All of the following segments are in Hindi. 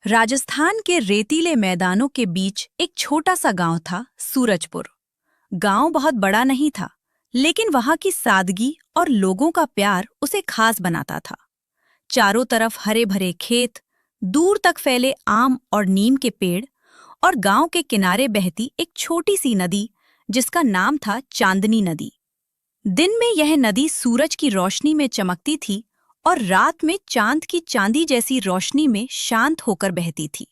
राजस्थान के रेतीले मैदानों के बीच एक छोटा सा गांव था, सूरजपुर। गांव बहुत बड़ा नहीं था, लेकिन वहां की सादगी और लोगों का प्यार उसे खास बनाता था। चारों तरफ हरे भरे खेत, दूर तक फैले आम और नीम के पेड़, और गांव के किनारे बहती एक छोटी सी नदी जिसका नाम था चांदनी नदी। दिन में यह नदी सूरज की रोशनी में चमकती थी और रात में चांद की चांदी जैसी रोशनी में शांत होकर बहती थी।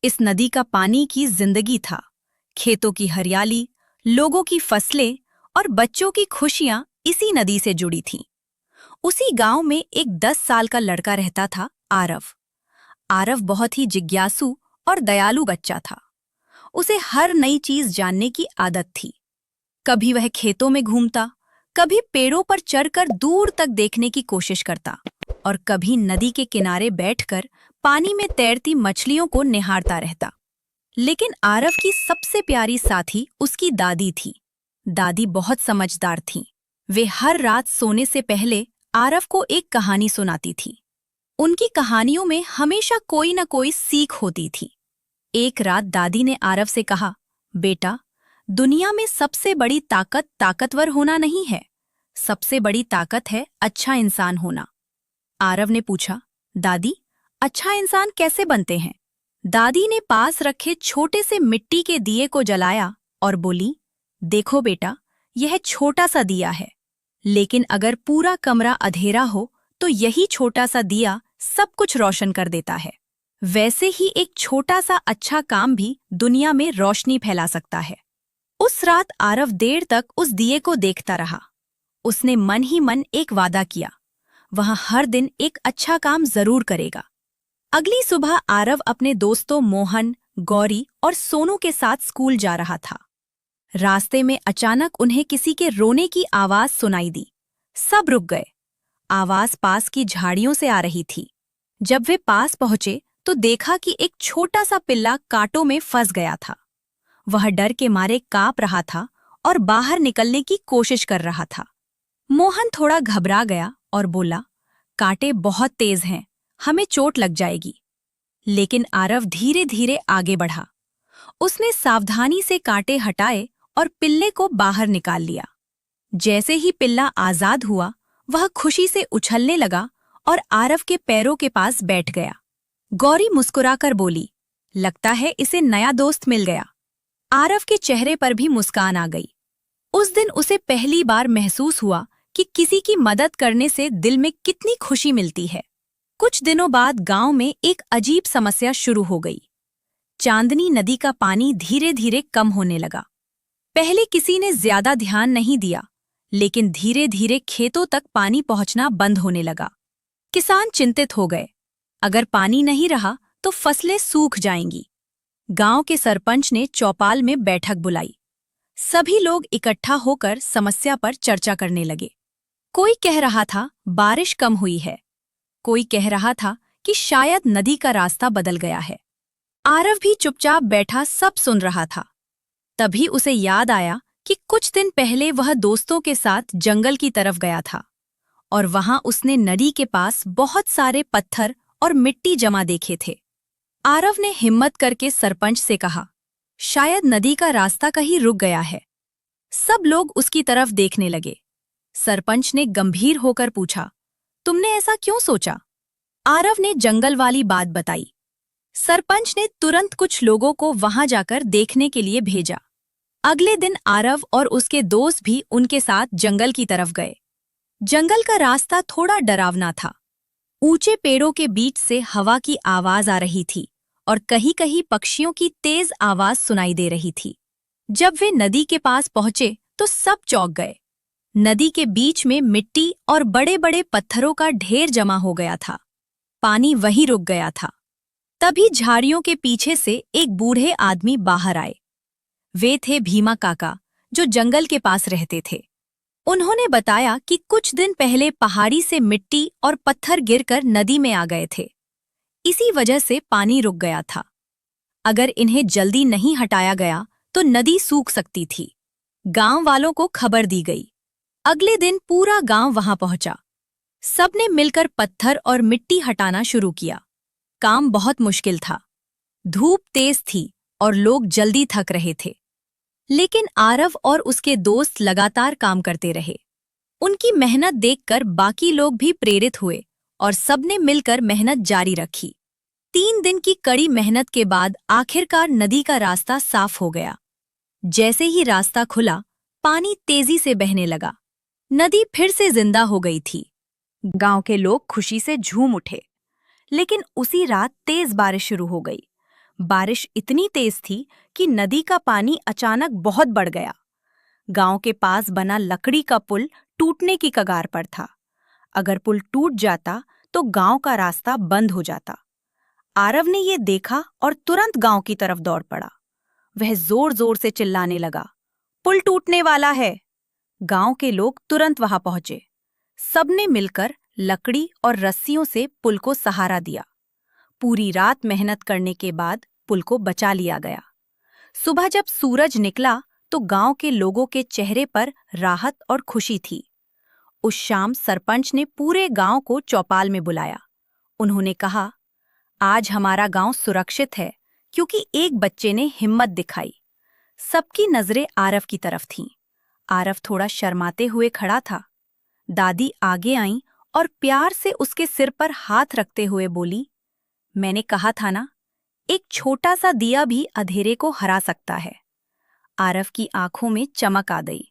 इस नदी का पानी की जिंदगी था। खेतों की हरियाली, लोगों की फसलें और बच्चों की खुशियां इसी नदी से जुड़ी थीं। उसी गांव में एक 10 साल का लड़का रहता था, आरव। आरव बहुत ही जिज्ञासु और दयालु बच्चा था। उसे हर नई चीज जानने की आदत थी। कभी वह खेतों में घूमता, कभी पेड़ों पर चढ़कर दूर तक देखने की कोशिश करता, और कभी नदी के किनारे बैठकर पानी में तैरती मछलियों को निहारता रहता। लेकिन आरव की सबसे प्यारी साथी उसकी दादी थी। दादी बहुत समझदार थीं। वे हर रात सोने से पहले आरव को एक कहानी सुनाती थी। उनकी कहानियों में हमेशा कोई न कोई सीख होती थी। एक रात दादी ने आरव से कहा, बेटा, दुनिया में सबसे बड़ी ताकत ताकतवर होना नहीं है, सबसे बड़ी ताकत है अच्छा इंसान होना। आरव ने पूछा, दादी, अच्छा इंसान कैसे बनते हैं? दादी ने पास रखे छोटे से मिट्टी के दिए को जलाया और बोली, देखो बेटा, यह छोटा सा दिया है, लेकिन अगर पूरा कमरा अंधेरा हो तो यही छोटा सा दिया सब कुछ रोशन कर देता है। वैसे ही एक छोटा सा अच्छा काम भी दुनिया में रोशनी फैला सकता है। उस रात आरव देर तक उस दिए को देखता रहा। उसने मन ही मन एक वादा किया, वह हर दिन एक अच्छा काम जरूर करेगा। अगली सुबह आरव अपने दोस्तों मोहन, गौरी और सोनू के साथ स्कूल जा रहा था। रास्ते में अचानक उन्हें किसी के रोने की आवाज सुनाई दी। सब रुक गए। आवाज पास की झाड़ियों से आ रही थी। जब वे पास पहुंचे तो देखा कि एक छोटा सा पिल्ला कांटों में फंस गया था। वह डर के मारे कांप रहा था और बाहर निकलने की कोशिश कर रहा था। मोहन थोड़ा घबरा गया और बोला, कांटे बहुत तेज हैं, हमें चोट लग जाएगी। लेकिन आरव धीरे धीरे आगे बढ़ा। उसने सावधानी से कांटे हटाए और पिल्ले को बाहर निकाल लिया। जैसे ही पिल्ला आजाद हुआ, वह खुशी से उछलने लगा और आरव के पैरों के पास बैठ गया। गौरी मुस्कुराकर बोली, लगता है इसे नया दोस्त मिल गया। आरव के चेहरे पर भी मुस्कान आ गई। उस दिन उसे पहली बार महसूस हुआ कि किसी की मदद करने से दिल में कितनी खुशी मिलती है। कुछ दिनों बाद गांव में एक अजीब समस्या शुरू हो गई। चांदनी नदी का पानी धीरे धीरे कम होने लगा। पहले किसी ने ज्यादा ध्यान नहीं दिया, लेकिन धीरे धीरे खेतों तक पानी पहुंचना बंद होने लगा। किसान चिंतित हो गए। अगर पानी नहीं रहा तो फसलें सूख जाएंगी। गांव के सरपंच ने चौपाल में बैठक बुलाई। सभी लोग इकट्ठा होकर समस्या पर चर्चा करने लगे। कोई कह रहा था बारिश कम हुई है, कोई कह रहा था कि शायद नदी का रास्ता बदल गया है। आरव भी चुपचाप बैठा सब सुन रहा था। तभी उसे याद आया कि कुछ दिन पहले वह दोस्तों के साथ जंगल की तरफ गया था और वहां उसने नदी के पास बहुत सारे पत्थर और मिट्टी जमा देखे थे। आरव ने हिम्मत करके सरपंच से कहा, शायद नदी का रास्ता कहीं रुक गया है। सब लोग उसकी तरफ देखने लगे। सरपंच ने गंभीर होकर पूछा, तुमने ऐसा क्यों सोचा? आरव ने जंगल वाली बात बताई। सरपंच ने तुरंत कुछ लोगों को वहां जाकर देखने के लिए भेजा। अगले दिन आरव और उसके दोस्त भी उनके साथ जंगल की तरफ गए। जंगल का रास्ता थोड़ा डरावना था। ऊंचे पेड़ों के बीच से हवा की आवाज आ रही थी और कहीं-कहीं पक्षियों की तेज आवाज सुनाई दे रही थी। जब वे नदी के पास पहुंचे तो सब चौंक गए। नदी के बीच में मिट्टी और बड़े-बड़े पत्थरों का ढेर जमा हो गया था। पानी वहीं रुक गया था। तभी झाड़ियों के पीछे से एक बूढ़े आदमी बाहर आए। वे थे भीमा काका, जो जंगल के पास रहते थे। उन्होंने बताया कि कुछ दिन पहले पहाड़ी से मिट्टी और पत्थर गिरकर नदी में आ गए थे। इसी वजह से पानी रुक गया था। अगर इन्हें जल्दी नहीं हटाया गया तो नदी सूख सकती थी। गांव वालों को खबर दी गई। अगले दिन पूरा गांव वहां पहुंचा। सबने मिलकर पत्थर और मिट्टी हटाना शुरू किया। काम बहुत मुश्किल था, धूप तेज थी और लोग जल्दी थक रहे थे, लेकिन आरव और उसके दोस्त लगातार काम करते रहे। उनकी मेहनत देखकर बाकी लोग भी प्रेरित हुए और सबने मिलकर मेहनत जारी रखी। 3 दिन की कड़ी मेहनत के बाद आखिरकार नदी का रास्ता साफ हो गया। जैसे ही रास्ता खुला, पानी तेजी से बहने लगा। नदी फिर से जिंदा हो गई थी। गांव के लोग खुशी से झूम उठे। लेकिन उसी रात तेज बारिश शुरू हो गई। बारिश इतनी तेज थी कि नदी का पानी अचानक बहुत बढ़ गया। गांव के पास बना लकड़ी का पुल टूटने की कगार पर था। अगर पुल टूट जाता तो गांव का रास्ता बंद हो जाता। आरव ने ये देखा और तुरंत गांव की तरफ दौड़ पड़ा। वह जोर जोर से चिल्लाने लगा, पुल टूटने वाला है। गांव के लोग तुरंत वहां पहुंचे। सबने मिलकर लकड़ी और रस्सियों से पुल को सहारा दिया। पूरी रात मेहनत करने के बाद पुल को बचा लिया गया। सुबह जब सूरज निकला तो गांव के लोगों के चेहरे पर राहत और खुशी थी। उस शाम सरपंच ने पूरे गांव को चौपाल में बुलाया। उन्होंने कहा, आज हमारा गांव सुरक्षित है क्योंकि एक बच्चे ने हिम्मत दिखाई। सबकी नजरें आरव की तरफ थीं। आरव थोड़ा शर्माते हुए खड़ा था। दादी आगे आईं और प्यार से उसके सिर पर हाथ रखते हुए बोली, मैंने कहा था ना, एक छोटा सा दिया भी अंधेरे को हरा सकता है। आरव की आंखों में चमक आ गई।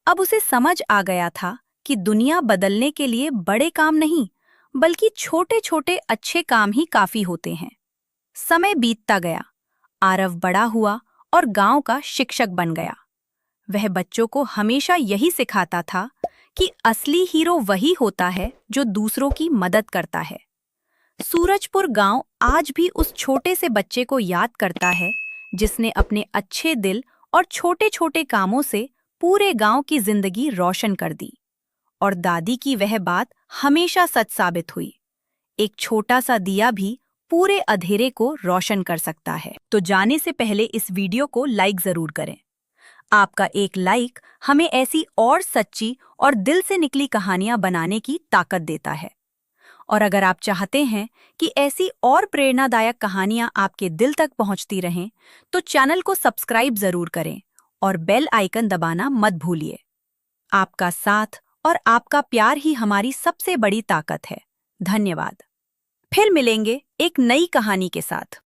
अब उसे समझ आ गया था कि दुनिया बदलने के लिए बड़े काम नहीं, बल्कि छोटे छोटे अच्छे काम ही काफी होते हैं। समय बीतता गया। आरव बड़ा हुआ और गांव का शिक्षक बन गया। वह बच्चों को हमेशा यही सिखाता था कि असली हीरो वही होता है जो दूसरों की मदद करता है। सूरजपुर गांव आज भी उस छोटे से बच्चे को याद करता है जिसने अपने अच्छे दिल और छोटे छोटे कामों से पूरे गांव की जिंदगी रोशन कर दी। और दादी की वह बात हमेशा सच साबित हुई, एक छोटा सा दिया भी पूरे अंधेरे को रोशन कर सकता है। तो जाने से पहले इस वीडियो को लाइक जरूर करें। आपका एक लाइक हमें ऐसी और सच्ची और दिल से निकली कहानियां बनाने की ताकत देता है। और अगर आप चाहते हैं कि ऐसी और प्रेरणादायक कहानियां आपके दिल तक पहुंचती रहें, तो चैनल को सब्सक्राइब जरूर करें और बेल आइकन दबाना मत भूलिए। आपका साथ और आपका प्यार ही हमारी सबसे बड़ी ताकत है। धन्यवाद। फिर मिलेंगे एक नई कहानी के साथ।